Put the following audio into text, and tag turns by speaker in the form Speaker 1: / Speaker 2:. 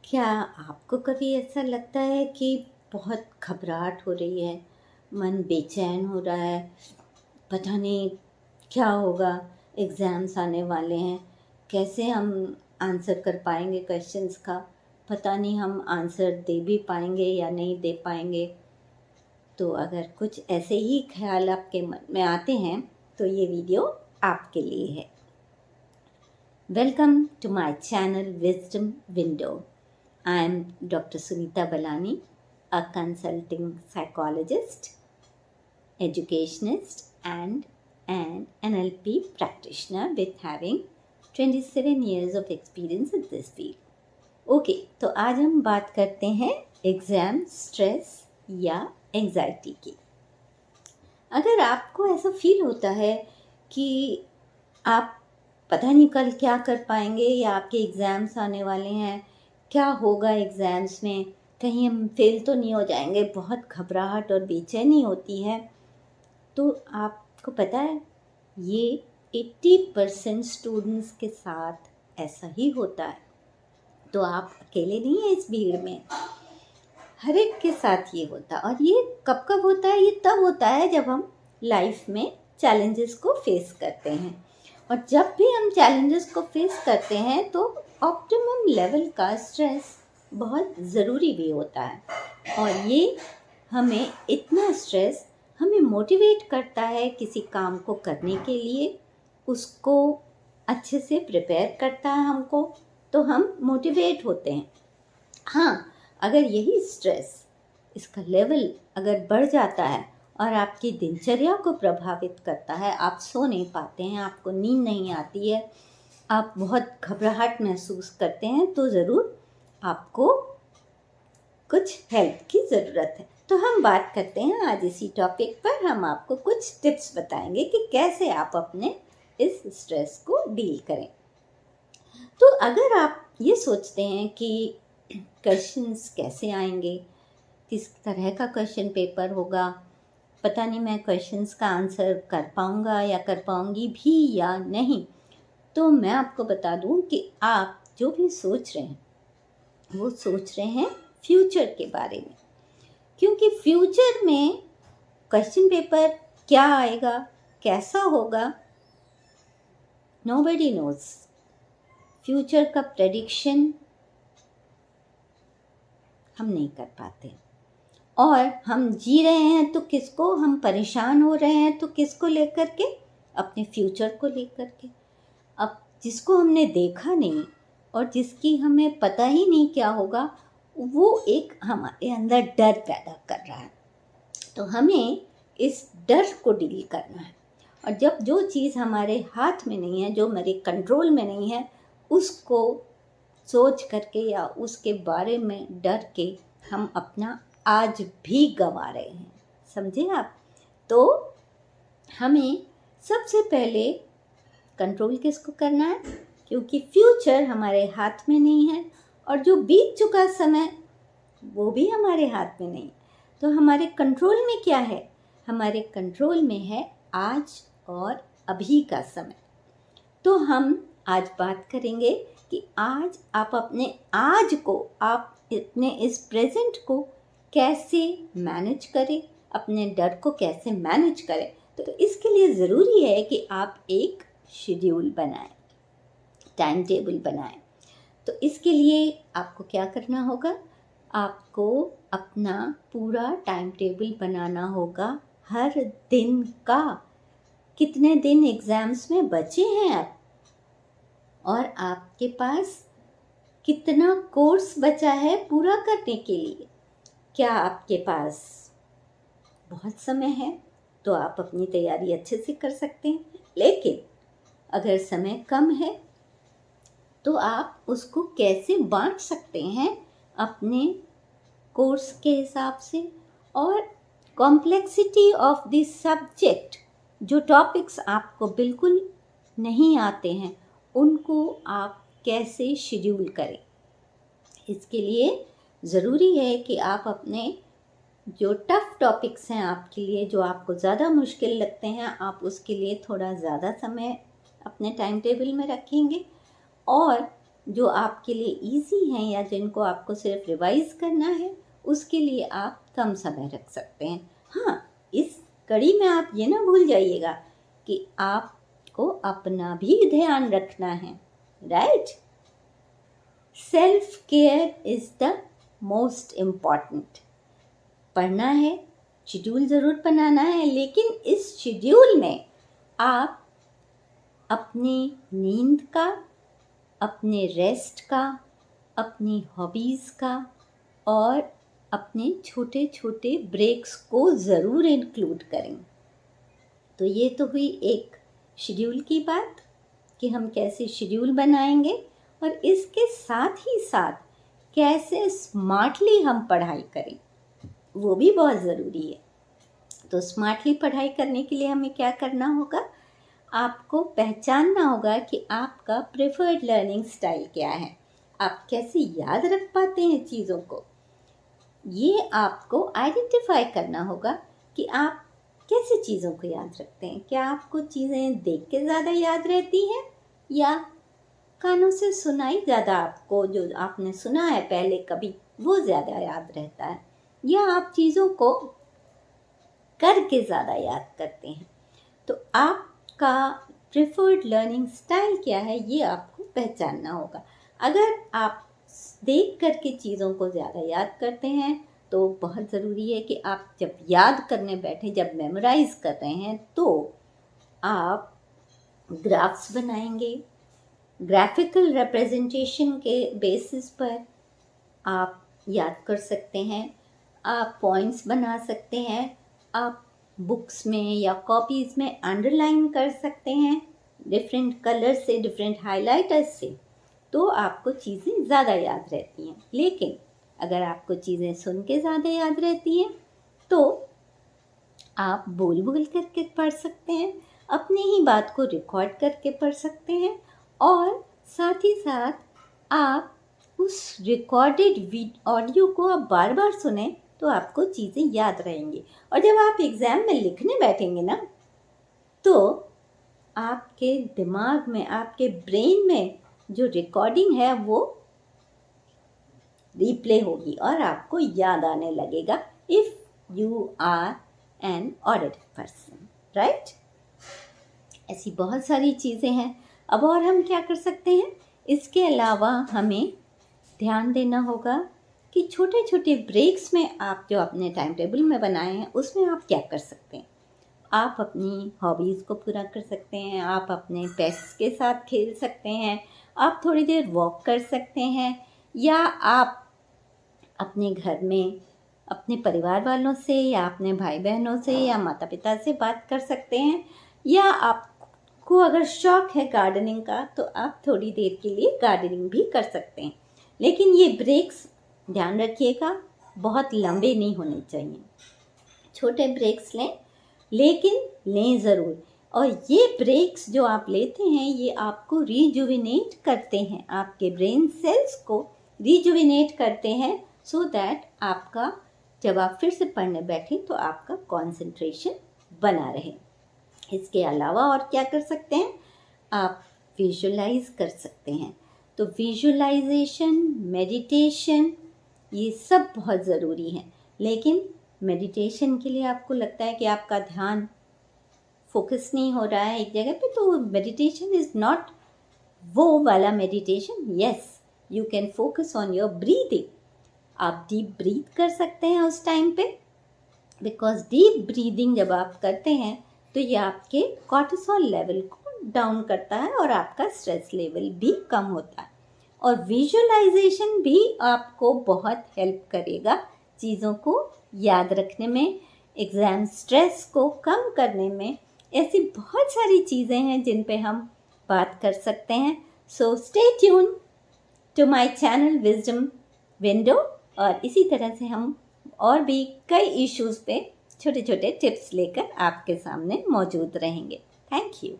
Speaker 1: क्या आपको कभी ऐसा लगता है कि बहुत घबराहट हो रही है, मन बेचैन हो रहा है, पता नहीं क्या होगा, एग्ज़ाम्स आने वाले हैं, कैसे हम आंसर कर पाएंगे क्वेश्चंस का, पता नहीं हम आंसर दे भी पाएंगे या नहीं दे पाएंगे। तो अगर कुछ ऐसे ही ख्याल आपके मन में आते हैं तो ये वीडियो आपके लिए है। Welcome to my channel wisdom window. I am Dr. Sunita Balani, a consulting psychologist, educationist, and an NLP practitioner with having 27 years of experience in this field. Okay, तो आज हम बात करते हैं एग्ज़ाम स्ट्रेस या एंजाइटी की। अगर आपको ऐसा फील होता है कि आप पता नहीं कल क्या कर पाएंगे या आपके एग्ज़ाम्स आने वाले हैं, क्या होगा एग्ज़ाम्स में, कहीं हम फेल तो नहीं हो जाएंगे, बहुत घबराहट और बेचैनी होती है, तो आपको पता है ये 80% स्टूडेंट्स के साथ ऐसा ही होता है। तो आप अकेले नहीं हैं इस भीड़ में, हर एक के साथ ये होता है। और ये कब कब होता है? ये तब होता है जब हम लाइफ में चैलेंजेस को फेस करते हैं। और जब भी हम चैलेंजेस को फेस करते हैं तो ऑप्टिमम लेवल का स्ट्रेस बहुत ज़रूरी भी होता है। और ये हमें इतना स्ट्रेस हमें मोटिवेट करता है किसी काम को करने के लिए, उसको अच्छे से प्रिपेयर करता है हमको, तो हम मोटिवेट होते हैं। हाँ, अगर यही स्ट्रेस, इसका लेवल अगर बढ़ जाता है और आपकी दिनचर्या को प्रभावित करता है, आप सो नहीं पाते हैं, आपको नींद नहीं आती है, आप बहुत घबराहट महसूस करते हैं, तो ज़रूर आपको कुछ हेल्प की ज़रूरत है। तो हम बात करते हैं आज इसी टॉपिक पर। हम आपको कुछ टिप्स बताएंगे कि कैसे आप अपने इस स्ट्रेस को डील करें। तो अगर आप ये सोचते हैं कि क्वेश्चंस कैसे आएंगे, किस तरह का क्वेश्चन पेपर होगा, पता नहीं मैं क्वेश्चंस का आंसर कर पाऊँगा या कर पाऊँगी भी या नहीं, तो मैं आपको बता दूं कि आप जो भी सोच रहे हैं वो सोच रहे हैं फ्यूचर के बारे में। क्योंकि फ्यूचर में क्वेश्चन पेपर क्या आएगा, कैसा होगा, नोबडी नोज। फ्यूचर का प्रेडिक्शन हम नहीं कर पाते, और हम जी रहे हैं तो किसको, हम परेशान हो रहे हैं तो किसको लेकर के, अपने फ्यूचर को लेकर के। अब जिसको हमने देखा नहीं और जिसकी हमें पता ही नहीं क्या होगा, वो एक हमारे अंदर डर पैदा कर रहा है। तो हमें इस डर को डील करना है। और जब जो चीज़ हमारे हाथ में नहीं है, जो हमारे कंट्रोल में नहीं है, उसको सोच करके या उसके बारे में डर के हम अपना आज भी गंवा रहे हैं, समझे आप? तो हमें सबसे पहले कंट्रोल किसको करना है, क्योंकि फ्यूचर हमारे हाथ में नहीं है और जो बीत चुका समय वो भी हमारे हाथ में नहीं। तो हमारे कंट्रोल में क्या है? हमारे कंट्रोल में है आज और अभी का समय। तो हम आज बात करेंगे कि आज आप अपने आज को, आप अपने इस प्रेजेंट को कैसे मैनेज करें, अपने डर को कैसे मैनेज करें। तो इसके लिए ज़रूरी है कि आप एक शेड्यूल बनाएं, टाइम टेबल बनाएं। तो इसके लिए आपको क्या करना होगा? आपको अपना पूरा टाइम टेबल बनाना होगा हर दिन का। कितने दिन एग्ज़ाम्स में बचे हैं अब, और आपके पास कितना कोर्स बचा है पूरा करने के लिए। क्या आपके पास बहुत समय है तो आप अपनी तैयारी अच्छे से कर सकते हैं, लेकिन अगर समय कम है तो आप उसको कैसे बांट सकते हैं अपने कोर्स के हिसाब से। और कॉम्प्लेक्सिटी ऑफ द सब्जेक्ट, जो टॉपिक्स आपको बिल्कुल नहीं आते हैं, उनको आप कैसे शेड्यूल करें। इसके लिए ज़रूरी है कि आप अपने जो टफ़ टॉपिक्स हैं आपके लिए, जो आपको ज़्यादा मुश्किल लगते हैं, आप उसके लिए थोड़ा ज़्यादा समय अपने टाइम टेबल में रखेंगे। और जो आपके लिए इजी हैं या जिनको आपको सिर्फ रिवाइज करना है, उसके लिए आप कम समय रख सकते हैं। हाँ, इस कड़ी में आप ये ना भूल जाइएगा कि आपको अपना भी ध्यान रखना है, right? Self care is the most important. पढ़ना है, शेड्यूल ज़रूर बनाना है, लेकिन इस शेड्यूल में आप अपनी नींद का, अपने रेस्ट का, अपनी हॉबीज़ का और अपने छोटे छोटे ब्रेक्स को ज़रूर इंक्लूड करें। तो ये तो हुई एक शेड्यूल की बात कि हम कैसे शेड्यूल बनाएंगे, और इसके साथ ही साथ कैसे स्मार्टली हम पढ़ाई करें, वो भी बहुत ज़रूरी है। तो स्मार्टली पढ़ाई करने के लिए हमें क्या करना होगा? आपको पहचानना होगा कि आपका प्रेफर्ड लर्निंग स्टाइल क्या है, आप कैसे याद रख पाते हैं चीज़ों को। ये आपको आइडेंटिफाई करना होगा कि आप कैसे चीज़ों को याद रखते हैं। क्या आपको चीज़ें देख के ज़्यादा याद रहती हैं, या कानों से सुनाई ज़्यादा, आपको जो आपने सुना है पहले कभी वो ज़्यादा याद रहता है, या आप चीज़ों को करके ज़्यादा याद करते हैं। तो आपका प्रेफर्ड लर्निंग स्टाइल क्या है, ये आपको पहचानना होगा। अगर आप देख करके चीज़ों को ज़्यादा याद करते हैं तो बहुत ज़रूरी है कि आप जब याद करने बैठे, जब मेमोराइज कर रहे हैं, तो आप ग्राफ्स बनाएंगे। ग्राफिकल रिप्रेजेंटेशन के बेसिस पर आप याद कर सकते हैं, आप पॉइंट्स बना सकते हैं, आप बुक्स में या कॉपीज़ में अंडरलाइन कर सकते हैं डिफरेंट कलर से, डिफरेंट हाइलाइटर्स से, तो आपको चीज़ें ज़्यादा याद रहती हैं। लेकिन अगर आपको चीज़ें सुन के ज़्यादा याद रहती हैं तो आप बोल बोल करके पढ़ सकते हैं, अपनी ही बात को रिकॉर्ड करके पढ़ सकते हैं, और साथ ही साथ आप उस रिकॉर्डेड ऑडियो को आप बार बार सुने तो आपको चीज़ें याद रहेंगी। और जब आप एग्ज़ाम में लिखने बैठेंगे ना, तो आपके दिमाग में, आपके ब्रेन में जो रिकॉर्डिंग है वो रिप्ले होगी और आपको याद आने लगेगा, if you are an auditive person, right? ऐसी बहुत सारी चीज़ें हैं। अब और हम क्या कर सकते हैं? इसके अलावा हमें ध्यान देना होगा कि छोटे छोटे ब्रेक्स में आप जो अपने टाइम टेबल में बनाए हैं उसमें आप क्या कर सकते हैं। आप अपनी हॉबीज़ को पूरा कर सकते हैं, आप अपने पेट्स के साथ खेल सकते हैं, आप थोड़ी देर वॉक कर सकते हैं, या आप अपने घर में अपने परिवार वालों से या अपने भाई बहनों से या माता पिता से बात कर सकते हैं, या आपको अगर शौक़ है गार्डनिंग का तो आप थोड़ी देर के लिए गार्डनिंग भी कर सकते हैं। लेकिन ये ब्रेक्स ध्यान रखिएगा बहुत लंबे नहीं होने चाहिए, छोटे ब्रेक्स लें, लेकिन लें ज़रूर। और ये ब्रेक्स जो आप लेते हैं ये आपको रिजुविनेट करते हैं, आपके ब्रेन सेल्स को रिजुविनेट करते हैं, सो दैट आपका जब आप फिर से पढ़ने बैठें तो आपका कंसंट्रेशन बना रहे। इसके अलावा और क्या कर सकते हैं? आप विजुलाइज कर सकते हैं। तो विजुलाइजेशन, मेडिटेशन, ये सब बहुत ज़रूरी है। लेकिन मेडिटेशन के लिए आपको लगता है कि आपका ध्यान फोकस नहीं हो रहा है एक जगह पे, तो मेडिटेशन इज़ नॉट वो वाला meditation. Yes, you can focus on your breathing. आप डीप ब्रीथ कर सकते हैं उस टाइम पे, बिकॉज डीप ब्रीदिंग जब आप करते हैं तो ये आपके कॉर्टिसोल लेवल को डाउन करता है और आपका स्ट्रेस लेवल भी कम होता है। और विजुअलाइजेशन भी आपको बहुत हेल्प करेगा चीज़ों को याद रखने में, एग्ज़ाम स्ट्रेस को कम करने में। ऐसी बहुत सारी चीज़ें हैं जिन पे हम बात कर सकते हैं। So stay tune to my channel wisdom window, और इसी तरह से हम और भी कई इश्यूज़ पे छोटे छोटे टिप्स लेकर आपके सामने मौजूद रहेंगे। Thank you.